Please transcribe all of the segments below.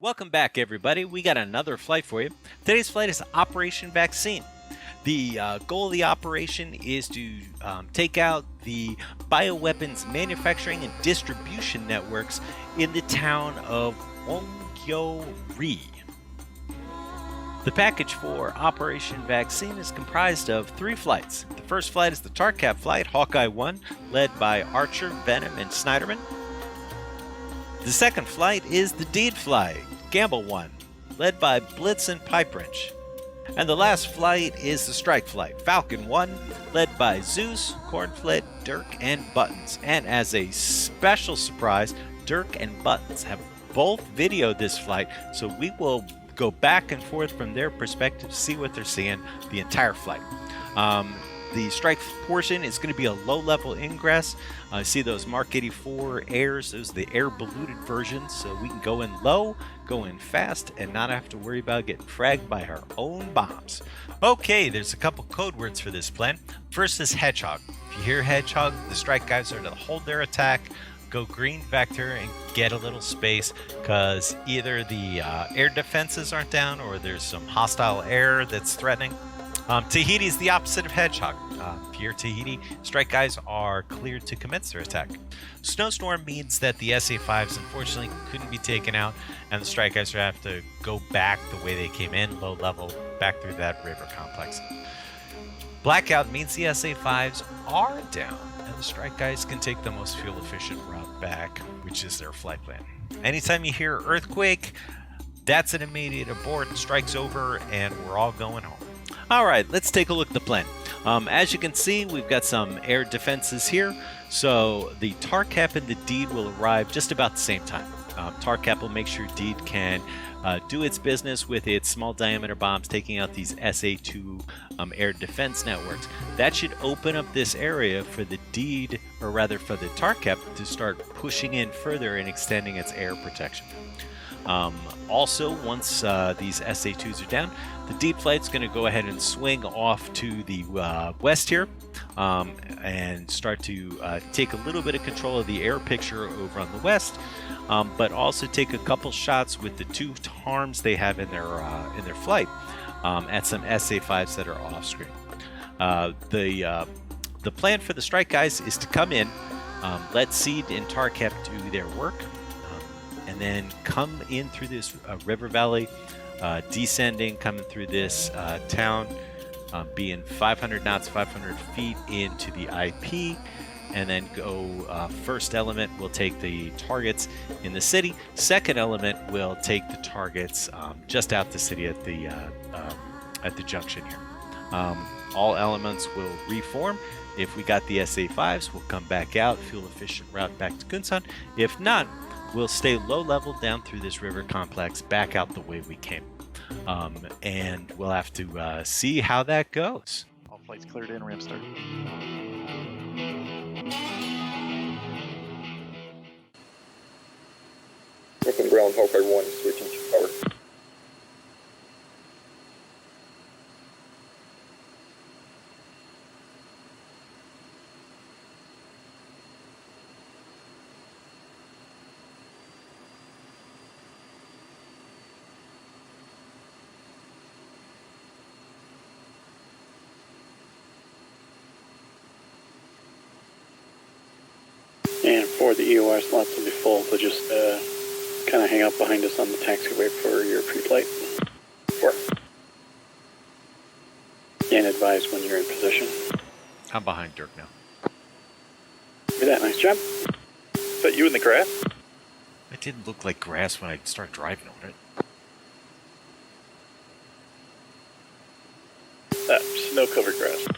Welcome back, everybody. We got another flight for you. Today's flight is Operation Vaccine. The goal of the operation is to take out the bioweapons manufacturing and distribution networks in the town of Wongyori. The package for Operation Vaccine is comprised of 3 flights. The first flight is the TARCAP flight, Hawkeye 1, led by Archer, Venom, and Snyderman. The second flight is the Deed flight, Gamble 1, led by Blitz and Pipewrench. And the last flight is the Strike flight, Falcon 1, led by Zeus, Cornflake, Dirk, and Buttons. And as a special surprise, Dirk and Buttons have both videoed this flight, so we will go back and forth from their perspective to see what they're seeing the entire flight. The Strike portion is going to be a low-level ingress. See those Mark 84 airs, those are the air-ballooned versions, so we can go in low, go in fast, and not have to worry about getting fragged by our own bombs. Okay, there's a couple code words for this plan. First is Hedgehog. If you hear Hedgehog, the Strike guys are to hold their attack, go green vector, and get a little space, because either the air defenses aren't down or there's some hostile air that's threatening. Tahiti is the opposite of Hedgehog. If you're Tahiti, Strike guys are cleared to commence their attack. Snowstorm means that the SA-5s unfortunately couldn't be taken out, and the Strike guys will have to go back the way they came in, low level, back through that river complex. Blackout means the SA-5s are down, and the Strike guys can take the most fuel-efficient route back, which is their flight plan. Anytime you hear Earthquake, that's an immediate abort, Strike's over, and we're all going home. Alright, let's take a look at the plan. As you can see, we've got some air defenses here, so the TARCAP and the Deed will arrive just about the same time. TARCAP will make sure Deed can do its business with its small diameter bombs, taking out these SA-2 air defense networks. That should open up this area for the Deed, or rather for the TARCAP, to start pushing in further and extending its air protection. Also, once these SA-2s are down, the Deed flight's going to go ahead and swing off to the west here and start to take a little bit of control of the air picture over on the west, but also take a couple shots with the 2 harms they have in their flight at some SA-5s that are off screen. The plan for the Strike guys is to come in, let Seed and TARCAP do their work, and then come in through this river valley, descending, coming through this town, being 500 knots, 500 feet into the IP, and then go first element will take the targets in the city. Second element will take the targets just out the city at the junction here. All elements will reform. If we got the SA-5s, we'll come back out, fuel efficient route back to Kunsan. If not, we'll stay low level down through this river complex, back out the way we came. And we'll have to see how that goes. All flights cleared in, ramp start. Brooklyn ground, Hawkeye 1, switching to power. And for the EOR slots will be full, so just kind of hang out behind us on the taxiway for your pre-flight. 4. And advise when you're in position. I'm behind Dirk now. Do that, nice job. Is that you in the grass? It didn't look like grass when I started driving on it. Snow-covered grass.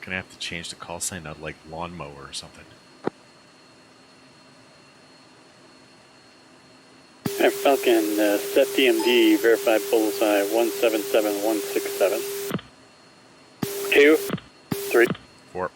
Gonna have to change the call sign out like lawnmower or something. Alright, Falcon, set DMD, verify bullseye 177167. 2, 3. 4.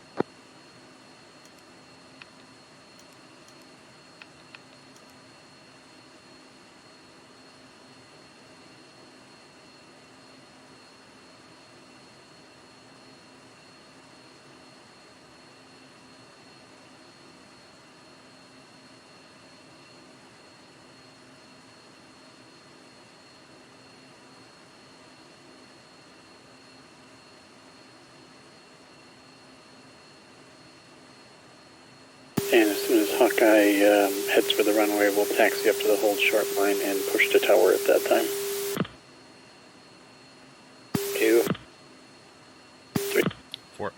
And as soon as Hawkeye heads for the runway, we'll taxi up to the hold short line and push to tower at that time. 2, 3. 4.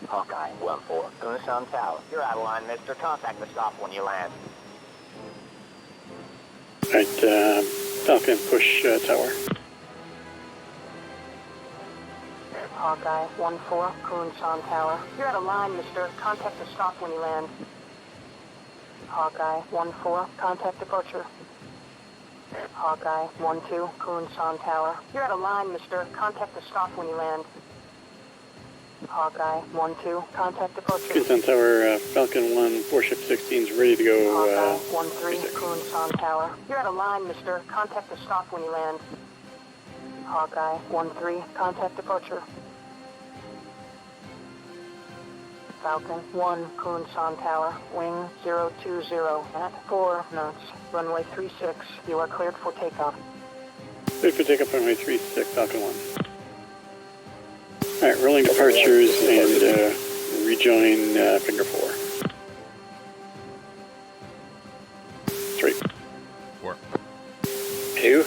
Hawkeye, 1-4. Kunshan Tower. You're out of line, mister. Contact the stop when you land. Alright, Falcon, push tower. Hawkeye, 1-4. Kunshan Tower. You're out of line, mister. Contact the stop when you land. Hawkeye, 1-4. Contact departure. Hawkeye, 1-2. Kunshan Tower. You're out of line, mister. Contact the stop when you land. Hawkeye, 1-2, contact departure. Kunshan Tower, Falcon 1, 4-ship 16's ready to go. Hawkeye, 1-3, Kunshan Tower. You're out of line, mister. Contact the stop when you land. Hawkeye, 1-3, contact departure. Falcon 1, Kunshan Tower, wing 020 at 4 knots, runway 36. You are cleared for takeoff. Cleared for takeoff, runway 36, Falcon 1. Alright, rolling departures and rejoin finger 4. 3. 4. 2,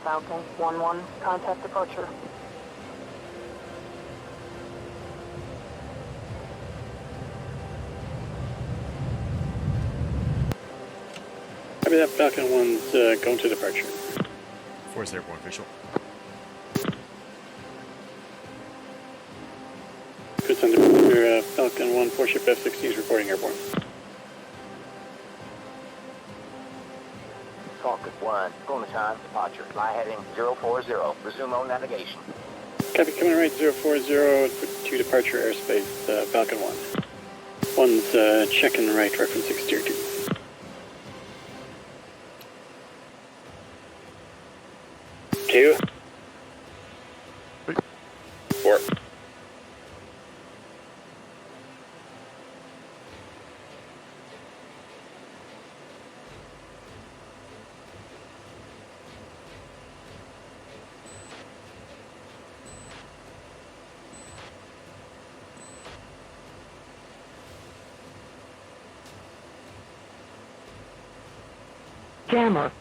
Falcon 1-1, contact departure. Copy that, Falcon 1's going to departure. Force airborne official. Kunshan Tower, Falcon 1, 4-ship F-16's reporting airborne. Falcon 1, Kunshan departure. Fly heading 040. Resume on navigation. Copy, coming right 040 to departure airspace, Falcon 1. 1's checking right, reference 602. two, 4. Jammer.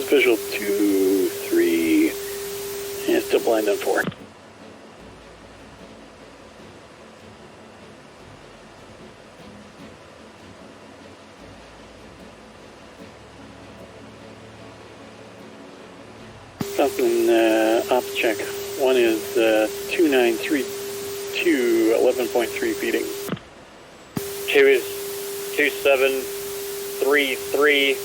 Visual 2, 3, and still blind on 4. Falcon ops check. One is 2932, 11.3 feeding. 2 is 2733,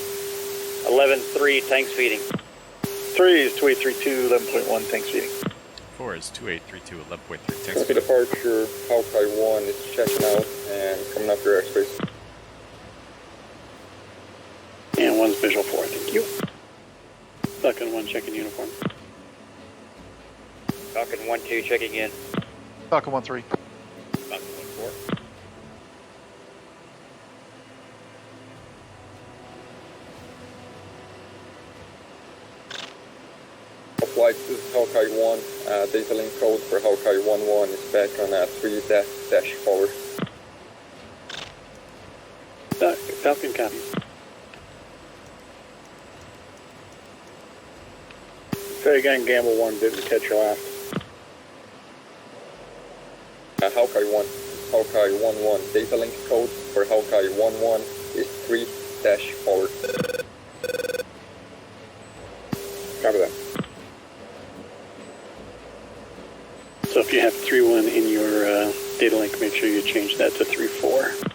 11.3 tanks feeding. 3 is 2832, 11.1 tanks feeding. 4 is 2832, 11.3 tanks. Copy departure, Hawkeye 1 is checking out and coming up your airspace. And one's visual 4, thank you. Falcon 1 checking uniform. Falcon 1-2 checking in. Falcon 1-3. Falcon 1-4. Flight to Hawkeye 1, data link code for Hawkeye 1-1 is back on 3-forward. Falcon copy. Say again, Gamble 1 didn't catch your last. Hawkeye 1, Hawkeye 1-1, data link code for Hawkeye 1-1 is 3-forward. Copy that. So if you have 3-1 in your data link, make sure you change that to 3-4.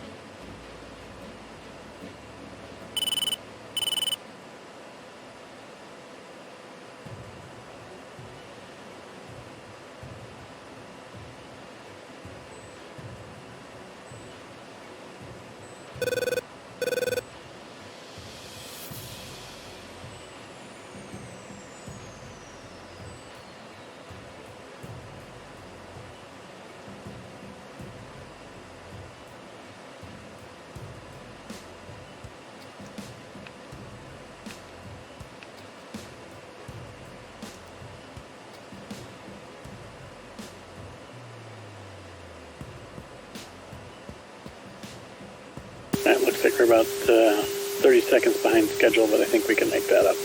It looks like we're about 30 seconds behind schedule, but I think we can make that up.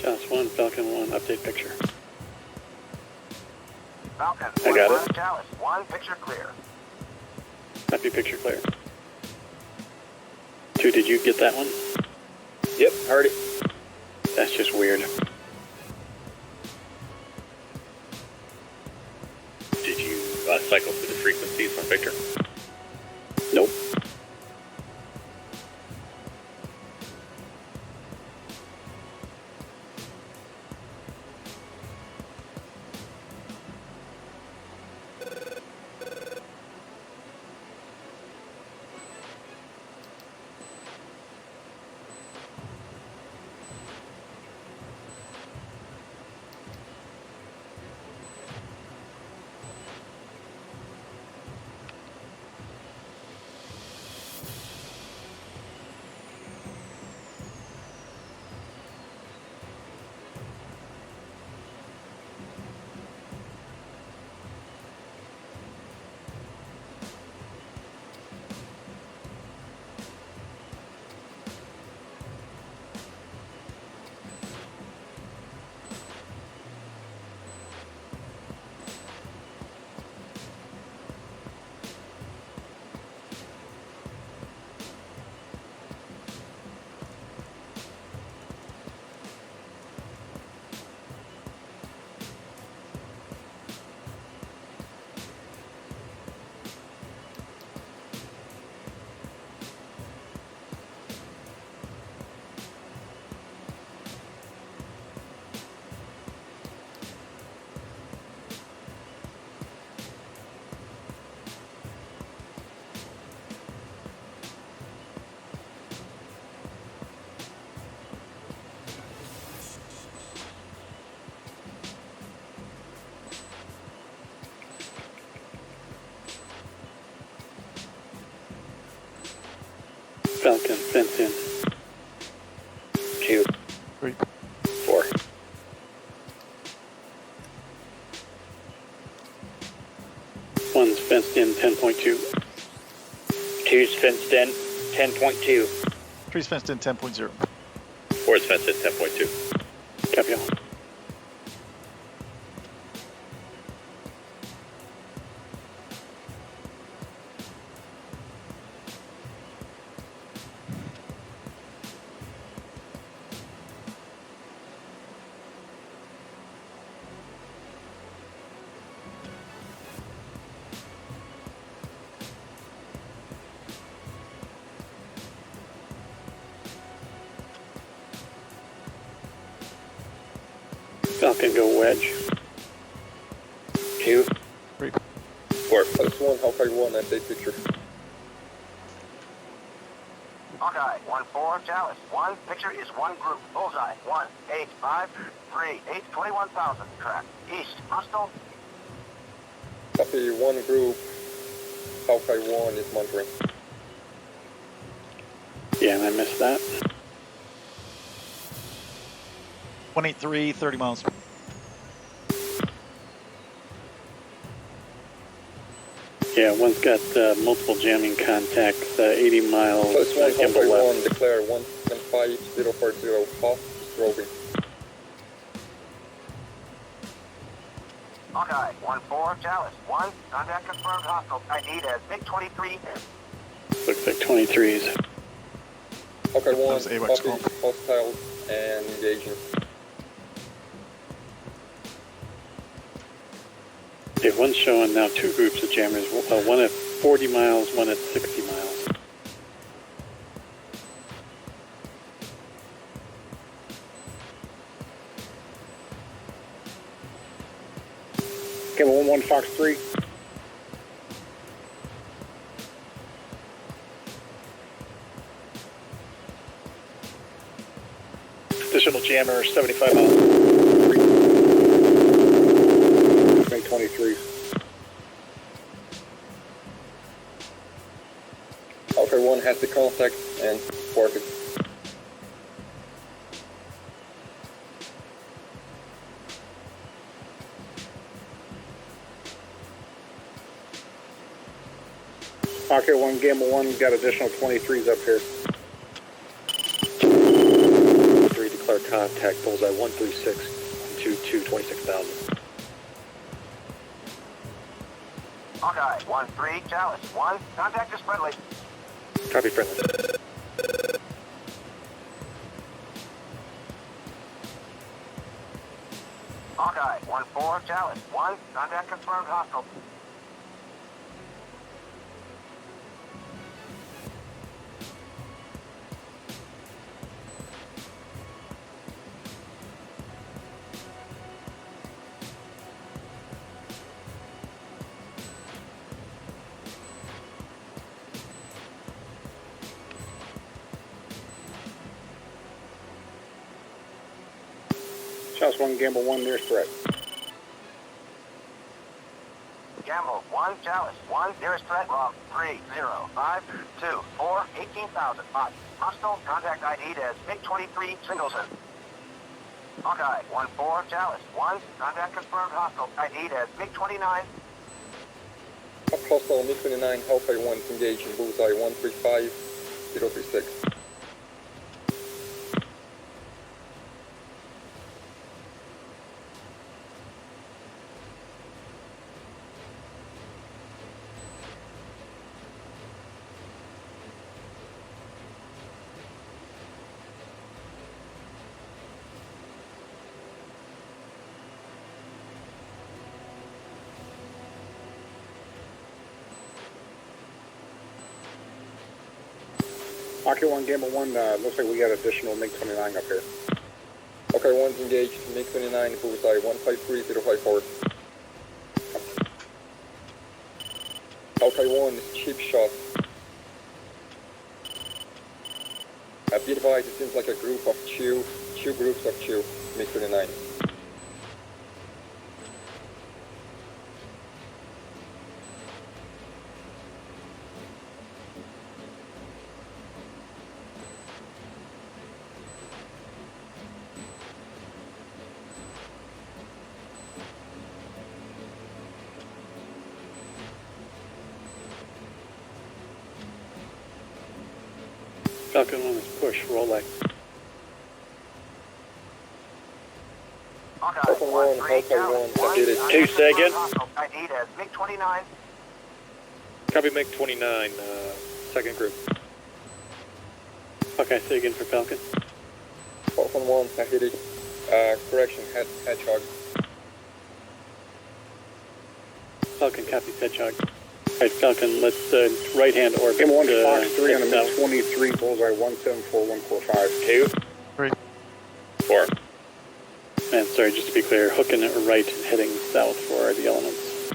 Joss 1, Falcon 1, update picture. Falcon, I got it. Dallas, 1 picture clear. Copy, picture clear. 2, did you get that one? Yep, heard it. That's just weird. Did you cycle through the frequencies from Victor? Nope. Falcon, fence in. 2, 3. 4. One's fenced in 10.2. 2's fenced in 10.2. 3's fenced in 10.0. 4 is fenced at 10.2. Copy all. Falcon, go wedge. 2, 3. 4. Pulse 1, Hawkeye 1, at take picture. Hawkeye, 1-4, Chalice. 1, picture is 1 group. Bullseye, 1, 8, 5, 3, 8, 21,000. Track. East, hostile. Copy, 1 group. Hawkeye 1 is monitoring. Yeah, and I missed that. 183, 30 miles. Yeah, one's got multiple jamming contacts, 80 miles. Pulse 1, gimbal Hawkeye left. 1, declare 1.5040, Hawk is roving. Hawkeye, 1-4, Chalice. 1, contact confirmed hostile. ID as MiG-23. Looks like 23s. Hawkeye 1, was AWACS copy, call. hostile, and engaging. Okay, one's showing now 2 groups of jammers. One at 40 miles, one at 60 miles. Gamble 1-1 Fox 3. Additional jammer 75 miles. Make 23. Hawkeye 1 has the contact and spark it. Hawkeye 1, Gamble 1, got additional 23s up here. 3 declare contact, bullseye 136, 122, 26,000. Hawkeye, 1-3, Chalice. 1, contact is friendly. Copy friendly. Hawkeye, 1-4, Chalice. 1, contact confirmed hostile. Chalice 1, Gamble 1, nearest threat. Gamble, 1, Chalice. 1, nearest threat log. 3, 0, 5, 2, 4, 18,000. Hostile, contact ID'd as MiG-23 Singleton. Hawkeye, 1-4, Chalice. 1, contact confirmed hostile. ID'd as MiG-29. Up hostile, MiG-29, Hawkeye 1 is engaged in bullseye 135, 036. Hawkeye 1, Gamble 1, looks like we got additional MiG-29 up here. Hawkeye 1's engaged, MiG-29, bullseye 153, 054. Hawkeye 1 is cheap shot. Be advised, it seems like a group of two groups of two, MiG-29. Falcon 1 is push, Rolex. Hawkeye Falcon 1, 1-3, Hawkeye Dallas 1, defeated. 1. 2 second. ID'd as MiG-29. Copy MiG-29, second group. Hawkeye, say again for Falcon. Falcon 1, Tahiti. Correction, Hedgehog. Falcon copies Hedgehog. Alright, Falcon, let's right hand orbit. Gamble 1 to Fox 3 on the south. MiG-23, bullseye 174145. 2. 3. 4. And sorry, just to be clear, hooking right, heading south for the elements.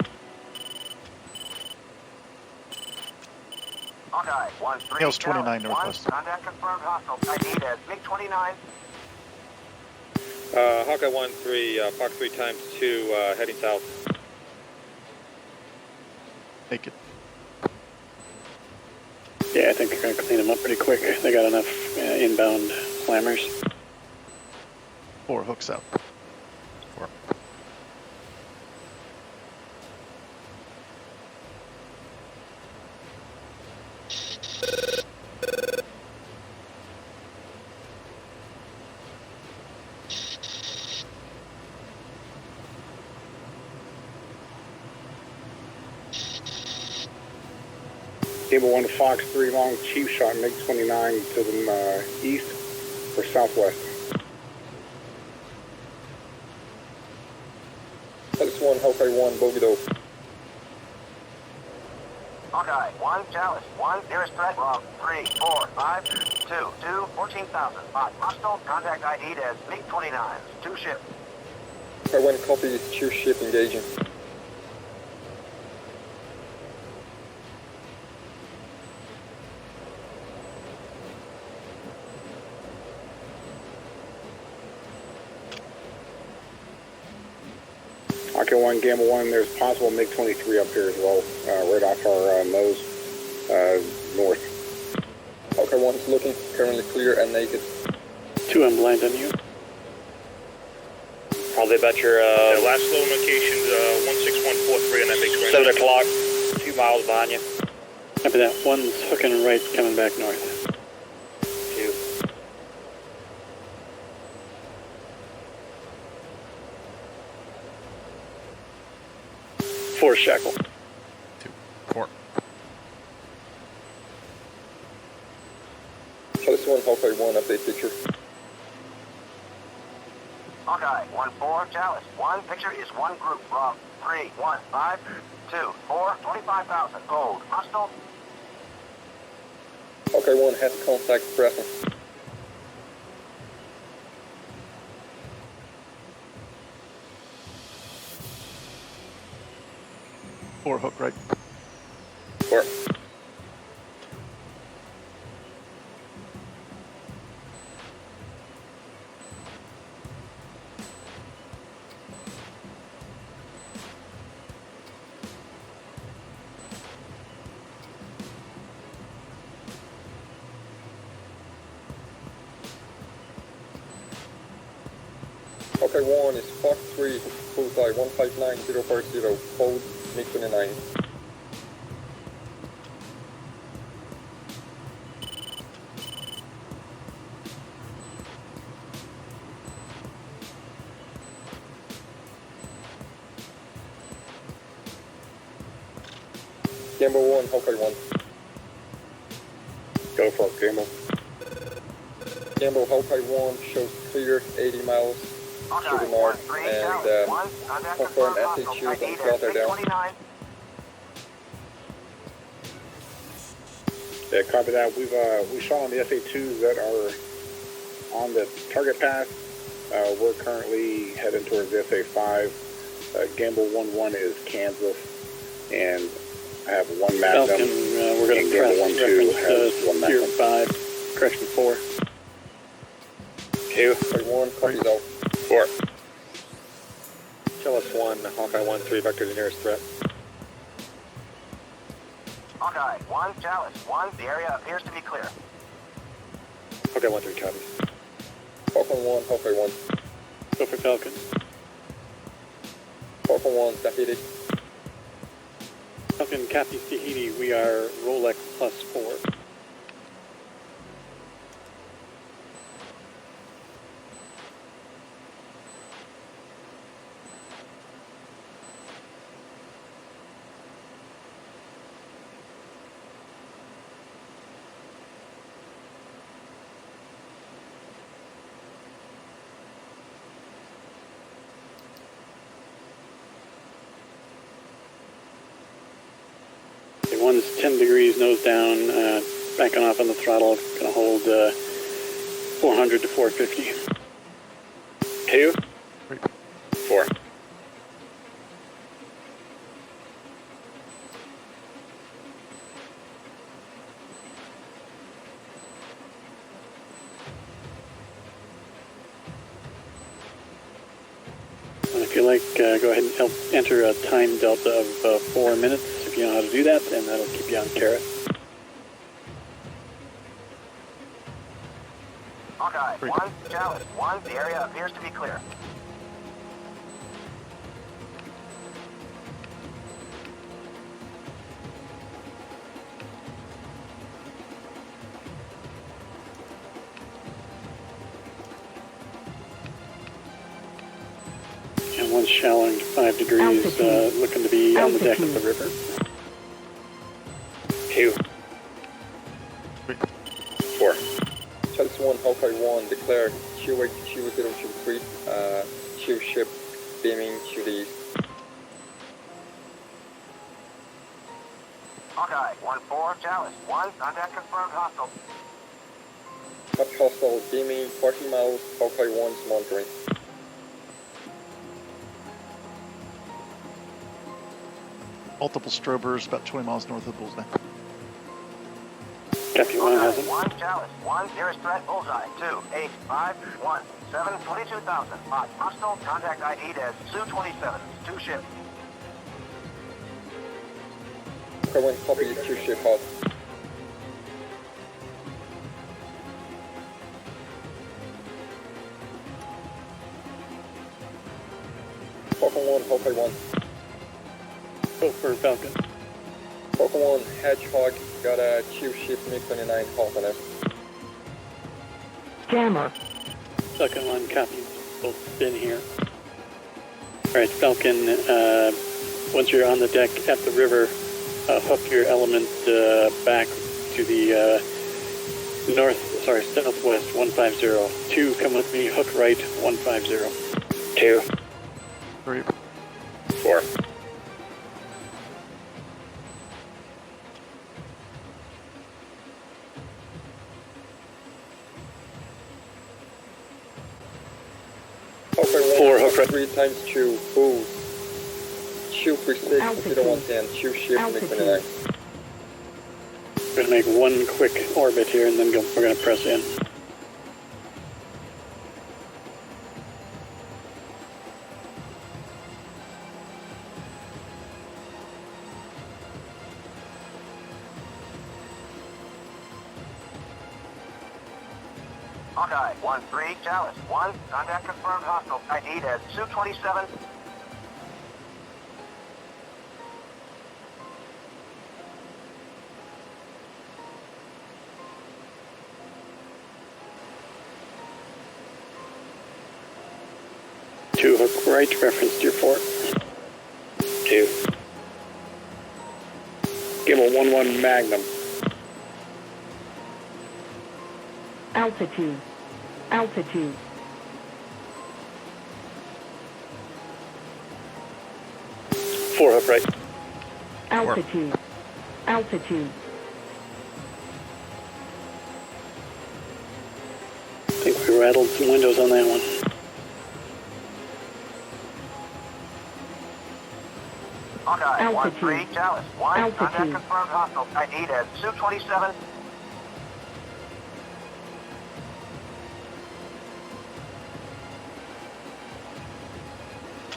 Hawkeye 1-3, Neil's 29 Dallas 1. northwest. Contact confirmed hostile. ID'd as MiG-29. Hawkeye 1-3, Fox 3 times 2, heading south. Make it. Yeah, I think we're going to clean them up pretty quick. They got enough inbound slammers. 4 hooks out. 4. Gamble 1 to Fox 3 long, Chief shot MiG-29 to the east or southwest. Dallas 1, Hawkeye 1, bogeyed off. Hawkeye 1, Dallas 1. Nearest threat log 3, 4, 5, 2, 14,000. Hostile. Contact ID'd as MiG-29. 2 ship. Hawkeye 1, copy, 2 ship engaging. Hawkeye 1, Gamble 1, there's possible MiG-23 up here as well, right off our nose, north. Hawkeye 1 is looking, currently clear and naked. 2, I'm blind on you. Probably about your last low location, 16143 on that MiG-29. 7 o'clock, 2 miles behind you. After that, 1's hooking right, coming back north. 2. 4 shackle. 2. 4. Dallas 1, Hawkeye 1, update picture. Hawkeye 1-4, Dallas 1. Picture is 1 group from 3, 1, 5, 2, 4, 25,000. Gold. Hostile. Hawkeye 1 has contact present. Four hook right. 4. Hawkeye 1 is Fox 3, bullseye 159040, hold MiG-29. Gamble 1, Hawkeye 1. Go for it, Gamble. Gamble Hawkeye 1 shows clear 80 miles to Hawkeye the north 1-3, and Dallas 1. Contact confirm confirmed hostile. attitude and ID'd as flutter down. MiG-29. Yeah, copy that. We shot on the SA-2s that are on the target path. We're currently heading towards the SA-5. Gamble 1-1 is Kansas, and I have 1 Magnum. Falcon, we're going and to press Gamble 1-2 has 1 Tier Magnum. 5, correction 4. 2. Hawkeye 1 copies out. 4. Dallas 1, Hawkeye 1-3, vector to nearest threat. Hawkeye 1, Dallas 1. The area appears to be clear. Hawkeye 1-3 copies. Falcon 1, Hawkeye 1. Go for Falcon. Falcon 1, Tahiti. Falcon, copy Tahiti. We are Rolex +4. Okay, one's 10 degrees, nose down, backing off on the throttle, gonna hold 400 to 450. 2, 4. And if you like, go ahead and help enter a time delta of 4 minutes if you know how to do that, and that'll keep you on carrot. Hawkeye, 1, Chalice, 1, the area appears to be clear. And one's shallowing to 5 degrees, looking to be on the deck of the river. 2, 4. Chalice 1, Hawkeye 1, declare QA 2023, Q ship beaming to the east. Hawkeye, 1-4, Chalice, 1, contact confirmed hostile. Hot hostile beaming 40 miles, Hawkeye 1's monitoring. Multiple strobers about 20 miles north of the bullseye. Captain 1 has Hawkeye, him. 1, Chalice, 1, nearest threat, bullseye, 2, 8, 5, 1, 7, 22,000, hostile, contact ID'd as Su-27, 2 ship. Hawkeye 1 copy, Q ship hot. Falcon 1, Hawkeye 1. Go for Falcon. Falcon 1, Hedgehog, got a Q ship MiG-29 hot on it. Jammer. Falcon 1 copies. Both been here. Alright, Falcon, once you're on the deck at the river, hook your element back to the southwest 150. 2, come with me, hook right 150. 2, 3, 4. Hawkeye 1, 4, hook right. 3 times Q, boost. Q 36, 0110, Q ship MiG-29. We're going to make one quick orbit here and then we're going to press in. Hawkeye, 1-3, Chalice, 1, contact confirmed hostile, ID'd as Su-27. Two, hook right, reference to your port. 2. Gimbal 1-1 Magnum. Altitude. Altitude. Four, hook right. Altitude. Altitude. I think we rattled some windows on that one. Hawkeye, Altitude. 1-3, Chalice, 1, Altitude. contact confirmed hostile, ID'd as Su-27.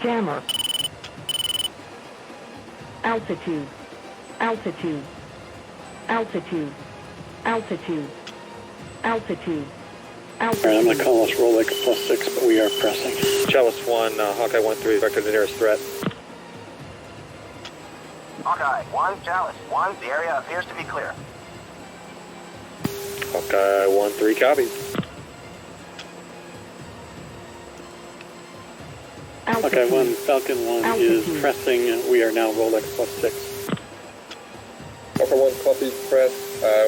Jammer. Altitude. Altitude. Altitude. Altitude. Altitude. Alright, I'm going to call us roll like a +6, but we are pressing. Chalice 1, Hawkeye 1-3, vector to the nearest threat. Hawkeye, 1, Chalice, 1, the area appears to be clear. Hawkeye 1-3, copy. Okay, 1, Falcon 1 is pressing. We are now roll like +6. Hawkeye 1 copy, press.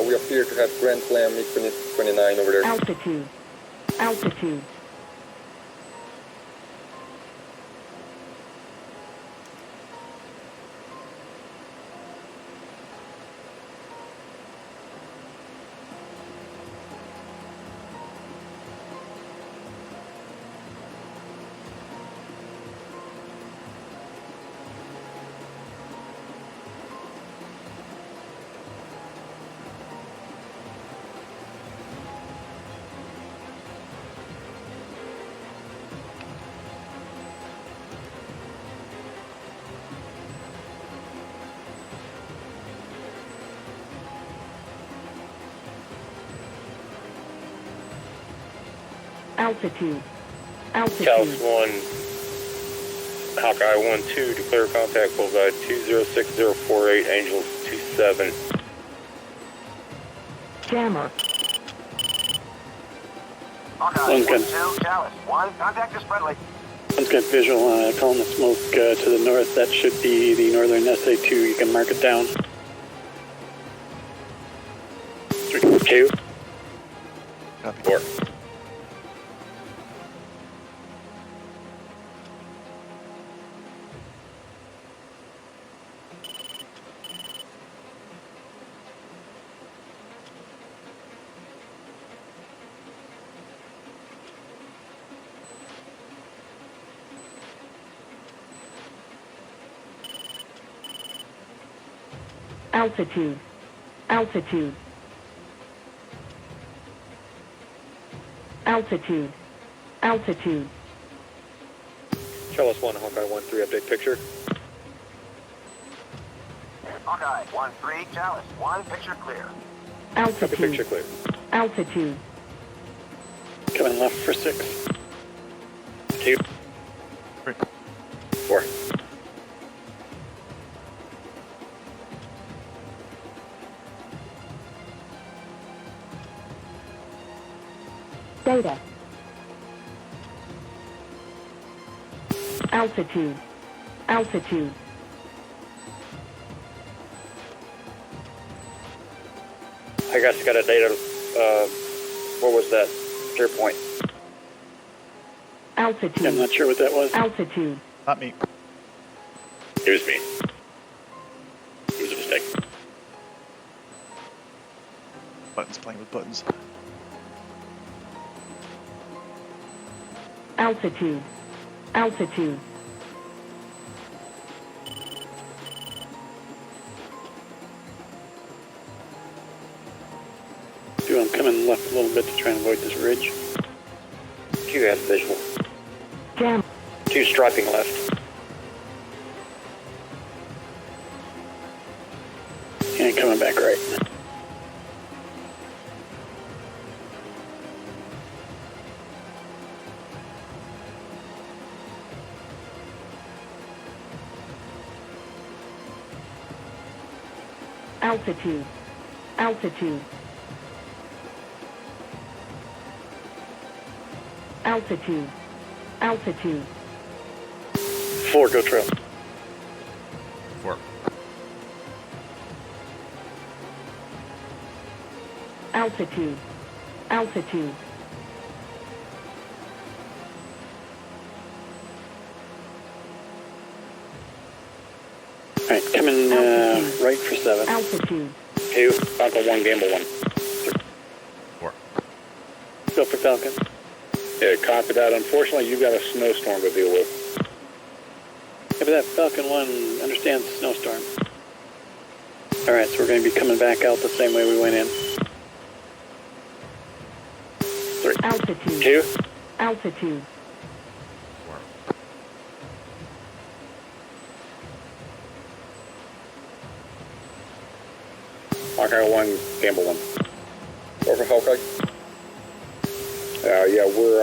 We appear to have Grand Slam MiG-29 over there. Altitude. Altitude. Altitude. Chalice 1, Hawkeye 1-2, declare contact bullseye 206048, Angels 27. Jammer. Hawkeye, Okay. 1-2, Chalice 1, contact is friendly. One's got visual column of smoke to the north. That should be the northern SA2. You can mark it down. 3, 2, Copy. 4. Altitude. Altitude. Altitude. Altitude. Chalice 1, Hawkeye 1-3, update picture. Hawkeye, 1-3, Chalice 1, picture clear. Copy, picture Altitude. clear. Altitude. Coming left for 6. 2, 4. Data. Altitude. Altitude. I guess got a data, what was that? Clear point. Altitude. I'm not sure what that was. Altitude. Not me. It was me. It was a mistake. Buttons playing with buttons. Altitude. Altitude. I'm coming left a little bit to try and avoid this ridge. 2 has visual. Jam. 2 striping left. And coming back right. Altitude. Altitude. Altitude. Altitude. 4, go trail. 4. Altitude. Altitude. Alright, coming right for 7. Altitude. 2, Falcon 1, Gamble 1. 4. Go for Falcon. Yeah, copy that. Unfortunately, you've got a snowstorm to deal with. Copy that. Falcon 1 understands snowstorm. Alright, so we're going to be coming back out the same way we went in. 3, Altitude. 2, Altitude. 4. Hawkeye 1, Gamble 1. Over Hawkeye. Yeah, we're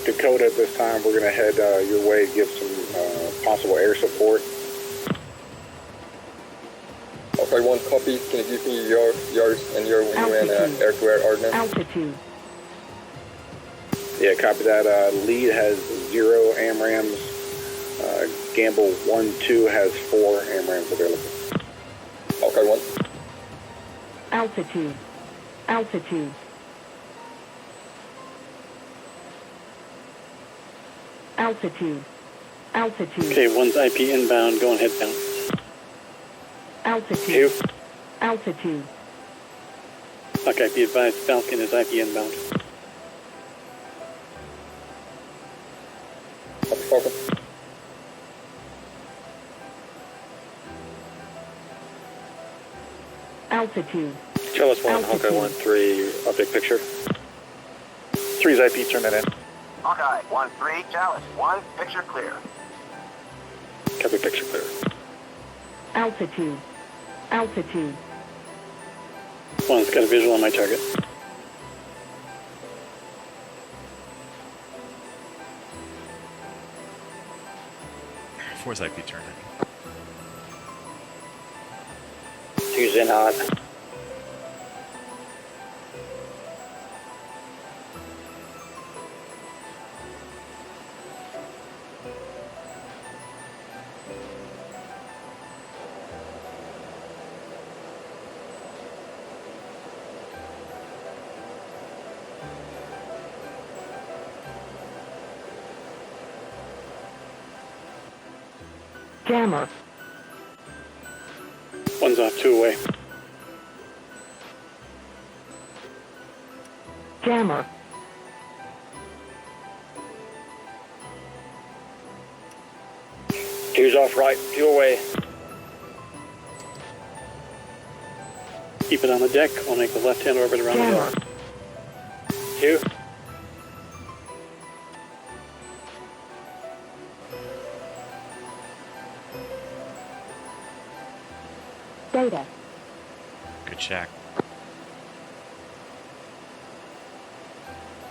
Dakota at this time. We're going to head your way, give some possible air support. Hawkeye 1, copy. Can you give me yours and your wing and air-to-air ordnance? Altitude. Yeah, copy that. Lead has 0 AMRAMs. Gamble 1-2 has 4 AMRAMs available. Hawkeye 1. Altitude. Altitude. Altitude. Altitude. Okay, 1's IP inbound, going head down. Altitude. 2, Altitude. Okay, be advised, Falcon is IP inbound. Copy Falcon. Altitude. Chalice 1, Altitude. Hawkeye 1-3, update picture. 3's IP, turn that in. Hawkeye, 1-3, Chalice 1, picture clear. Copy, picture clear. Altitude. Altitude. 1's got a visual on my target. Foresight be turning. 2's in hot. Jammer. One's off, 2 away. Jammer. Two's off right, 2 away. Keep it on the deck. I'll make the left-hand orbit around the Jammer. hill. 2. Data. Good shack.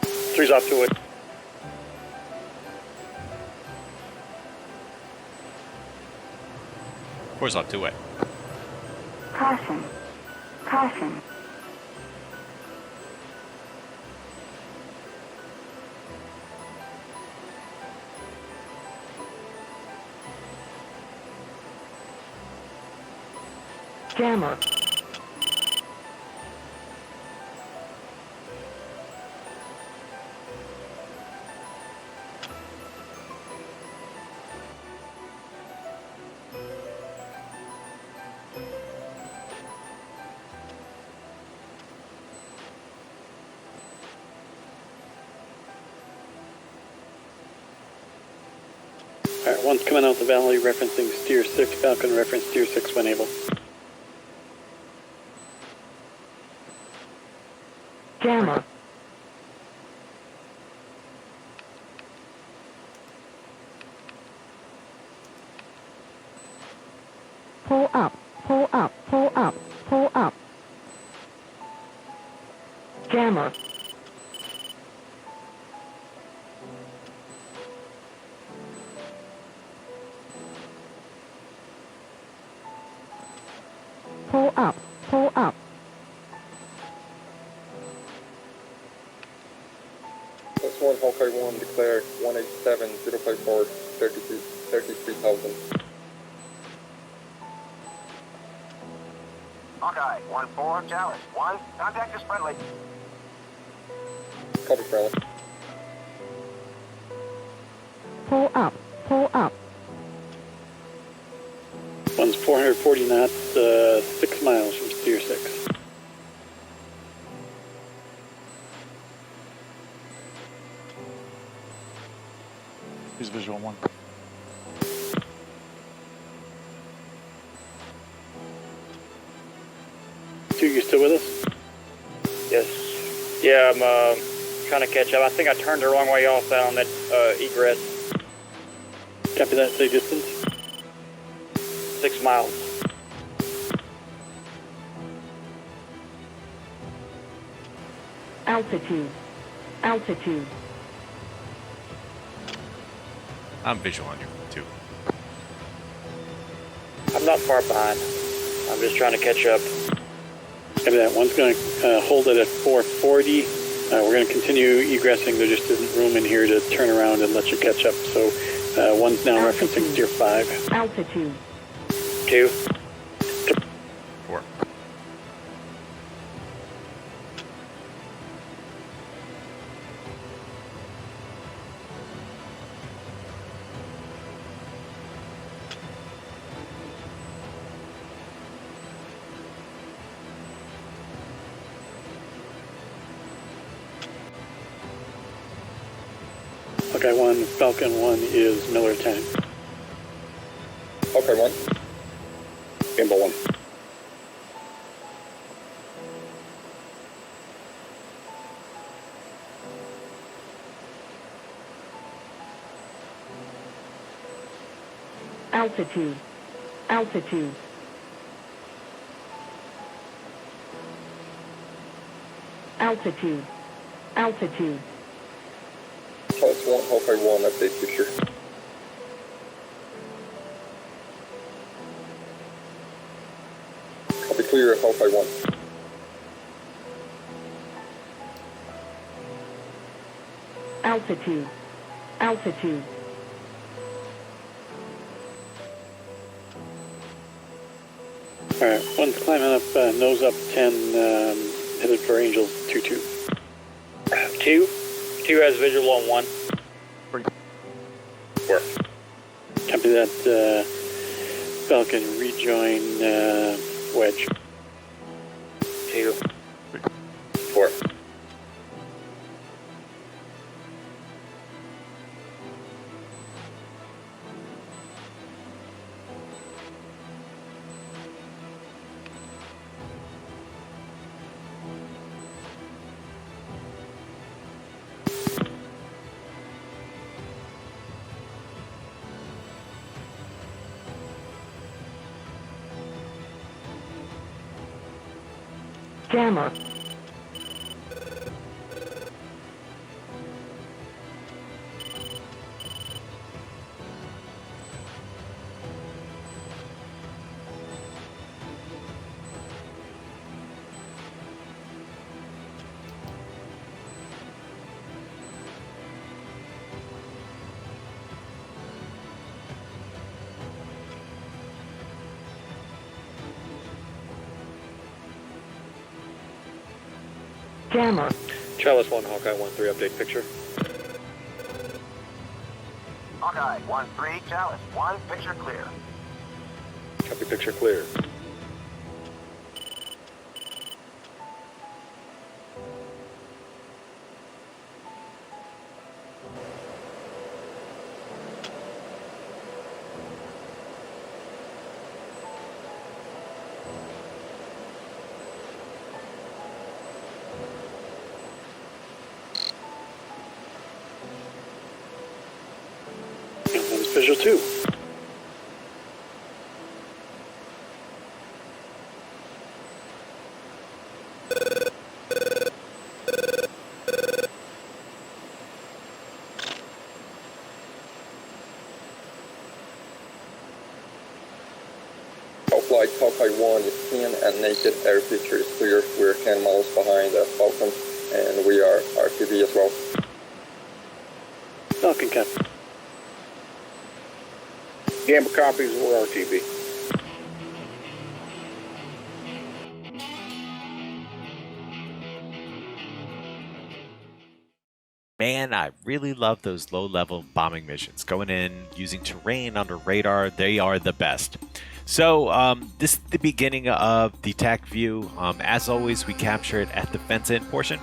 3's off, 2 away. Four's off 2 way. Caution. Caution. Jammer. Alright, one's coming out the valley referencing steer 6, Falcon reference steer 6 when able. Jammer. Pull up, pull up, pull up, pull up. Jammer. Pull up, pull up. That's 1 Hawkeye 1, declare 187054, 33,000. Hawkeye, 1-4, Chalice. 1, contact is friendly. Copy, friendly. Pull up, pull up. One's 440 knots, 6 miles from steer 6. Use visual 1. Two, you still with us? Yes. Yeah, I'm trying to catch up. I think I turned the wrong way off on that egress. Copy that, say distance. 6 miles. Altitude. Altitude. I'm visual on you too. I'm not far behind. I'm just trying to catch up. Copy that. One's going to hold it at 440. We're going to continue egressing. There just isn't room in here to turn around and let you catch up. So one's now referencing steer 5. Altitude. 2. 4. Hawkeye 1, Falcon 1 is Miller 10. Hawkeye 1. Gimbal 1. Altitude. Altitude. Altitude. Altitude. Chalice 1, Hawkeye 1, update picture. Copy clear, Hawkeye 1. Altitude. Altitude. Alright, one's climbing up, nose up 10, headed for Angels 2-2. 2 has visual on 1. Work. Copy that, Falcon, rejoin, Wedge. 2. 4. Jammer. Jammer. Chalice 1, Hawkeye 1-3, update picture. Hawkeye 1-3, Chalice 1, picture clear. Copy picture clear. And one's visual 2. Flight Hawkeye 1 is in and naked, air picture is clear. We're 10 miles behind Falcon and we are RTV as well. Falcon, cap. Gamble copies, we're RTB. Man, I really love those low-level bombing missions. Going in, using terrain under radar, they are the best. So this is the beginning of the TAC view. As always, we capture it at the fence-in portion.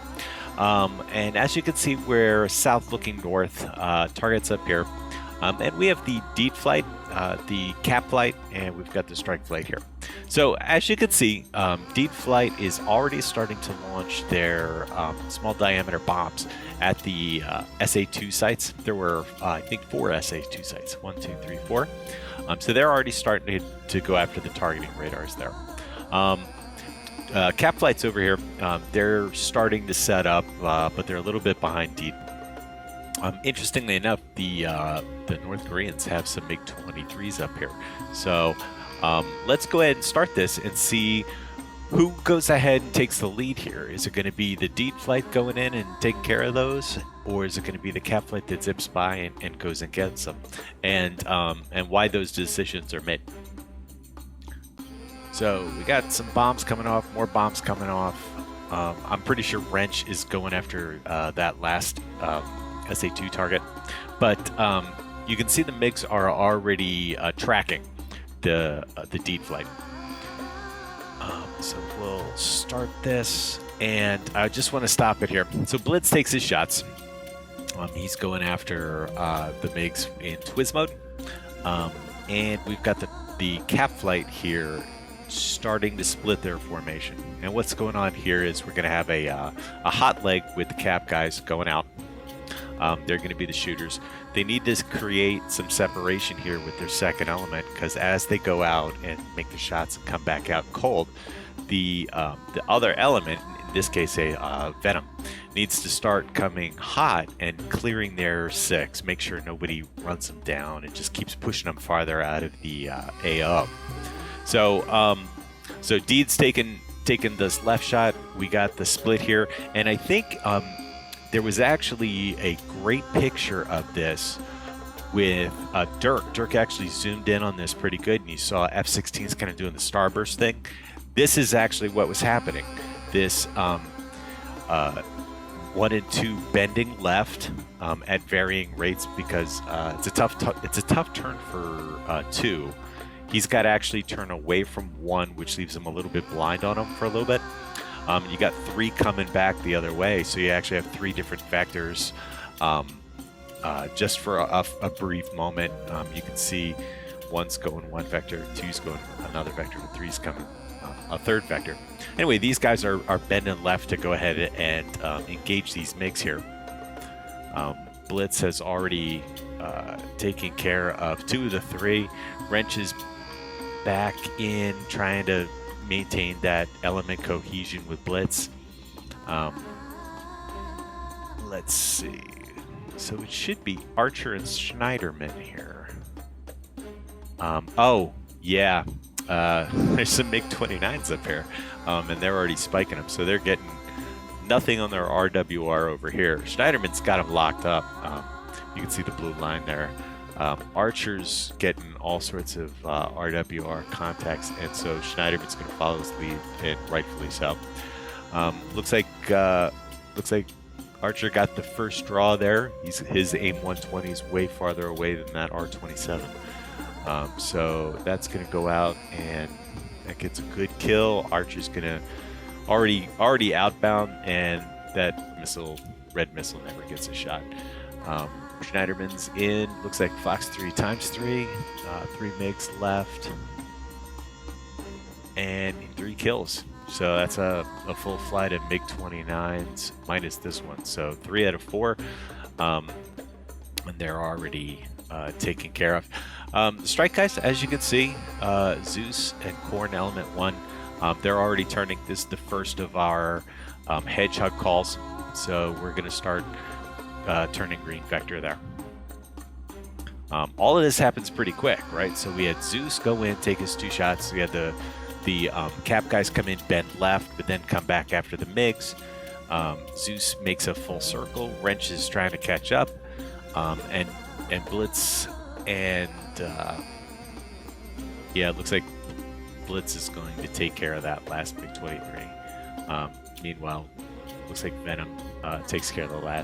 And as you can see, we're south looking north. Target's up here. And we have the DEET flight, the CAP flight, and we've got the strike flight here. So as you can see, DEET flight is already starting to launch their small diameter bombs at the SA2 sites. There were, I think, 4 SA2 sites. 1, 2, 3, 4. So they're already starting to go after the targeting radars there. Cap flight's over here. They're starting to set up, but they're a little bit behind DEET. Interestingly enough, the North Koreans have some MiG-23s up here. So let's go ahead and start this and see who goes ahead and takes the lead here. Is it going to be the DEET flight going in and taking care of those, or is it going to be the CAP flight that zips by and goes and gets them, and why those decisions are made? So we got some bombs coming off, more bombs coming off. I'm pretty sure Wrench is going after that last SA2 target, but you can see the MiGs are already tracking the DEET flight. So we'll start this, and I just want to stop it here. So Blitz takes his shots. He's going after the MiGs in Twiz mode, and we've got the CAP flight here starting to split their formation. And what's going on here is we're going to have a hot leg with the CAP guys going out. They're going to be the shooters. They need to create some separation here with their second element, because as they go out and make the shots and come back out cold, the other element, in this case a Venom, needs to start coming hot and clearing their 6. Make sure nobody runs them down and just keeps pushing them farther out of the AO. So So Deed's taken this left shot. We got the split here, and I think there was actually a great picture of this with Dirk. Dirk actually zoomed in on this pretty good, and you saw F-16s kind of doing the starburst thing. This is actually what was happening. This 1 and 2 bending left at varying rates because it's a tough turn for 2. He's got to actually turn away from 1, which leaves him a little bit blind on him for a little bit. You got 3 coming back the other way, so you actually have 3 different vectors. Just for a brief moment, you can see 1's going 1 vector, 2's going another vector, and 3's coming a 3rd vector. Anyway, these guys are bending left to go ahead and engage these MiGs here. Blitz has already taken care of 2 of the 3. Wrench is back in trying to maintain that element cohesion with Blitz. Let's see. So it should be Archer and Schneiderman here. Oh, yeah. There's some MiG-29s up here, and they're already spiking them, so they're getting nothing on their RWR over here. Schneiderman's got them locked up. You can see the blue line there. Archer's getting all sorts of RWR contacts, and so Schneiderman's going to follow his lead, and rightfully so. Looks like Archer got the first draw there. His AIM-120 is way farther away than that R-27. So that's going to go out, and that gets a good kill. Archer's going to already outbound, and that red missile never gets a shot. Schneiderman's in. Looks like Fox 3 times 3. 3 MiGs left, and 3 kills. So that's a full flight of MiG-29s minus this one. So 3 out of 4, and they're already taken care of. The strike guys, as you can see, Zeus and Korn Element 1, they're already turning. This is the first of our hedgehog calls. So we're going to start turning green vector there. All of this happens pretty quick, right? So we had Zeus go in, take his 2 shots. We had the cap guys come in, bend left, but then come back after the MiGs. Zeus makes a full circle. Wrench is trying to catch up, and Blitz and yeah, it looks like Blitz is going to take care of that last MiG-23. Meanwhile, looks like Venom takes care of the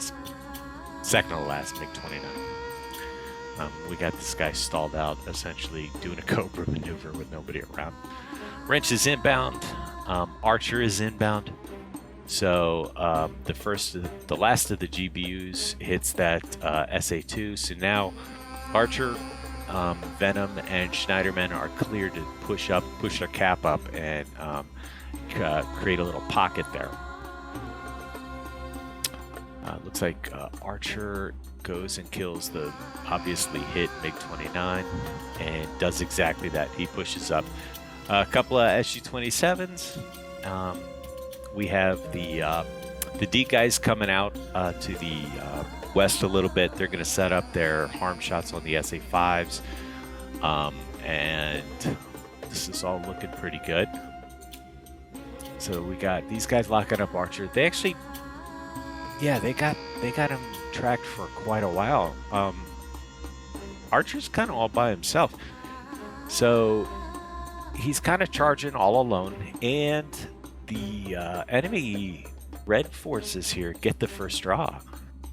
second to last MiG-29. We got this guy stalled out, essentially doing a Cobra maneuver with nobody around. Wrench is inbound. Archer is inbound. So the last of the GBUs hits that SA2. So now Archer, Venom, and Schneiderman are cleared to push their cap up, and create a little pocket there. Looks like Archer goes and kills the obviously hit MiG-29 and does exactly that. He pushes up. A couple of SU-27s. We have the D guys coming out to the west a little bit. They're going to set up their harm shots on the SA-5s. And this is all looking pretty good. So we got these guys locking up Archer. They actually, yeah, they got him tracked for quite a while. Archer's kind of all by himself. So he's kind of charging all alone, and the enemy red forces here get the first draw,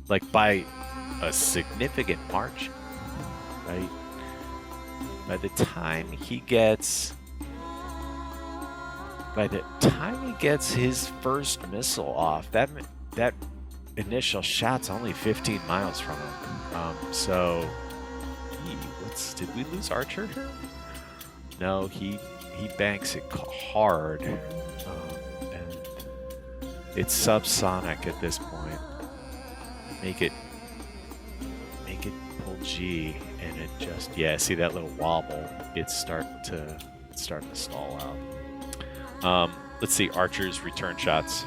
like by a significant margin, right? By the time he gets his first missile off, that initial shot's only 15 miles from him. So, did we lose Archer here? No, he banks it hard, and it's subsonic at this point. Make it pull G, and it just, yeah, see that little wobble? It's starting to stall out. Let's see Archer's return shots,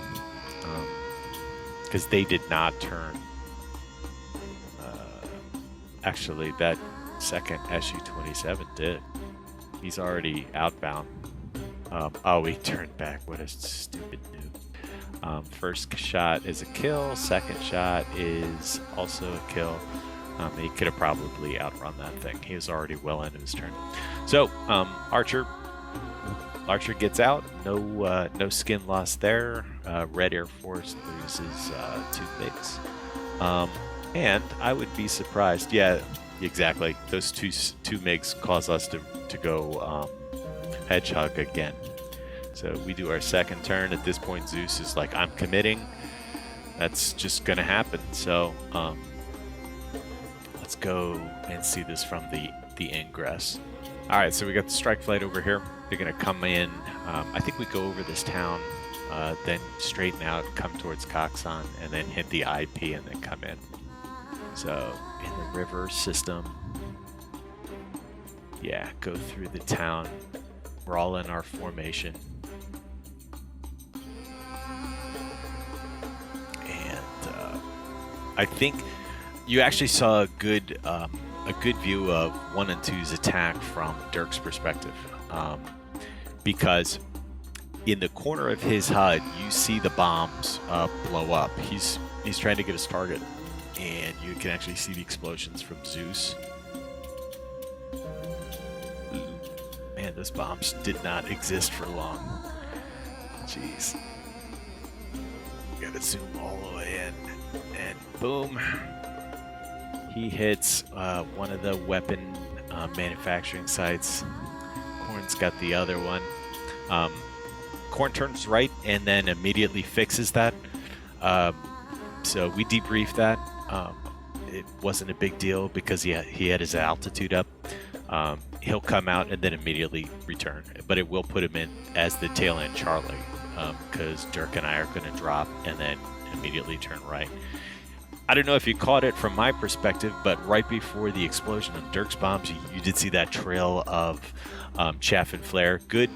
because they did not turn. Actually, that second SU-27 did. He's already outbound. Oh, he turned back. What a stupid noob. First shot is a kill. Second shot is also a kill. He could have probably outrun that thing. He was already well into his turn. So, Archer gets out. No skin loss there. Red Air Force loses 2 MiGs. And I would be surprised. Yeah, exactly. Those two MiGs cause us to go Hedgehog again. So we do our second turn. At this point, Zeus is like, I'm committing. That's just going to happen. So let's go and see this from the Ingress. All right, so we got the strike flight over here. They're going to come in. I think we go over this town, then straighten out, come towards Coxon, and then hit the IP and then come in. So in the river system, yeah, go through the town. We're all in our formation. And I think you actually saw a good view of 1 and 2's attack from Dirk's perspective. Because in the corner of his HUD, you see the bombs blow up. He's trying to get his target, and you can actually see the explosions from Zeus. Man, those bombs did not exist for long. Jeez. Gotta zoom all the way in, and boom. He hits one of the weapon manufacturing sites. Korn's got the other one. Korn turns right and then immediately fixes that. So we debriefed that. It wasn't a big deal because he had his altitude up. He'll come out and then immediately return, but it will put him in as the tail end Charlie, because Dirk and I are going to drop and then immediately turn right. I don't know if you caught it from my perspective, but right before the explosion of Dirk's bombs, you did see that trail of chaff and flare. Good.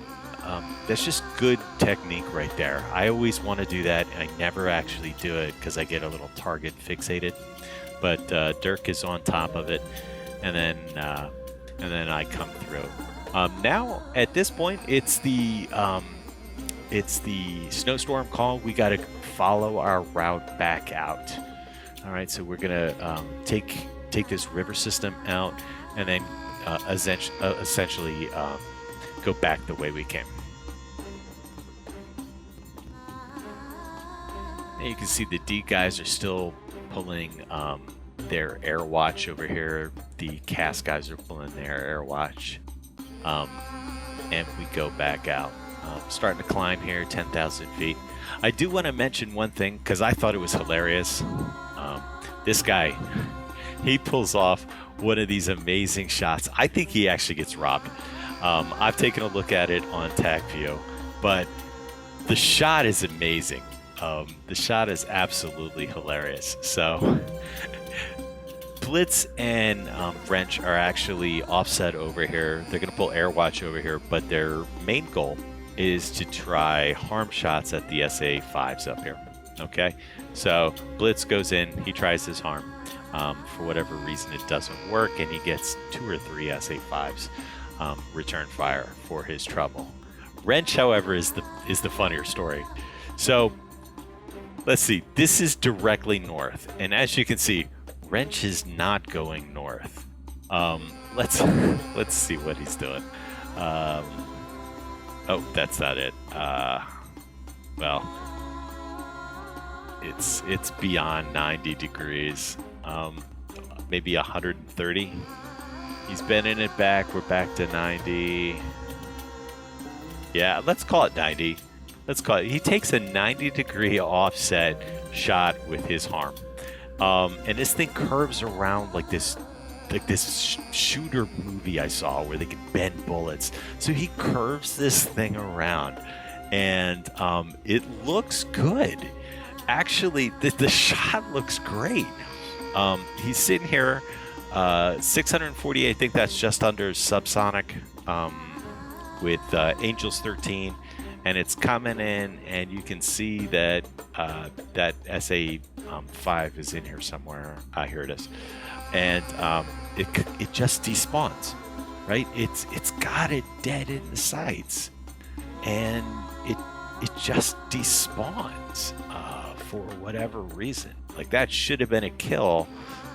That's just good technique right there. I always want to do that, and I never actually do it because I get a little target fixated. But Dirk is on top of it, and then I come through. Now at this point, it's the snowstorm call. We got to follow our route back out. All right, so we're gonna take this river system out, and then essentially go back the way we came. And you can see the D guys are still pulling their air watch over here. The CAS guys are pulling their air watch, and we go back out. Starting to climb here, 10,000 feet. I do want to mention one thing because I thought it was hilarious. This guy, he pulls off one of these amazing shots. I think he actually gets robbed. I've taken a look at it on TACView, but the shot is amazing. The shot is absolutely hilarious. So Blitz and Wrench are actually offset over here. They're going to pull air watch over here, but their main goal is to try harm shots at the SA-5s up here. Okay, so Blitz goes in, he tries his harm. For whatever reason, it doesn't work, and he gets 2 or 3 SA-5s return fire for his trouble. Wrench, however, is the funnier story. So let's see. This is directly north, and as you can see, Wrench is not going north. Let's see what he's doing. Oh, that's not it. Well, it's beyond 90 degrees. Maybe 130. He's bending it back. We're back to 90. Yeah, let's call it 90. Let's call it. He takes a 90-degree offset shot with his harm, and this thing curves around like this shooter movie I saw where they could bend bullets. So he curves this thing around, and it looks good. Actually, the shot looks great. He's sitting here, 648. I think that's just under subsonic, with Angels 13, and it's coming in, and you can see that that SA-5 is in here somewhere. Here it is, and it just despawns, right? It's got it dead in the sights. and it just despawns for whatever reason. Like, that should have been a kill.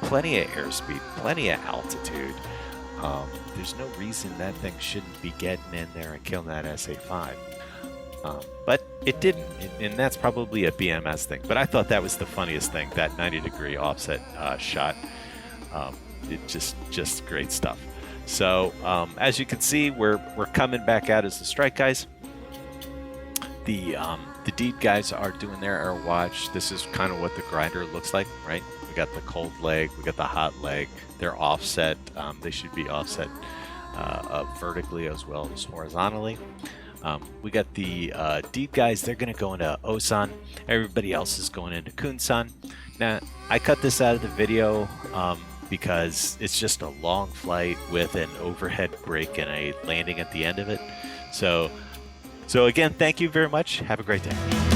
Plenty of airspeed, plenty of altitude. There's no reason that thing shouldn't be getting in there and killing that SA-5. But it didn't, and that's probably a BMS thing. But I thought that was the funniest thing, that 90-degree offset shot. It just great stuff. So as you can see, we're coming back out as the strike guys. The deed guys are doing their air watch. This is kind of what the grinder looks like, right? We got the cold leg, we got the hot leg. They're offset. They should be offset vertically as well as horizontally. We got the deed guys. They're going to go into Osan. Everybody else is going into Kunsan. Now, I cut this out of the video because it's just a long flight with an overhead break and a landing at the end of it. So again, thank you very much. Have a great day.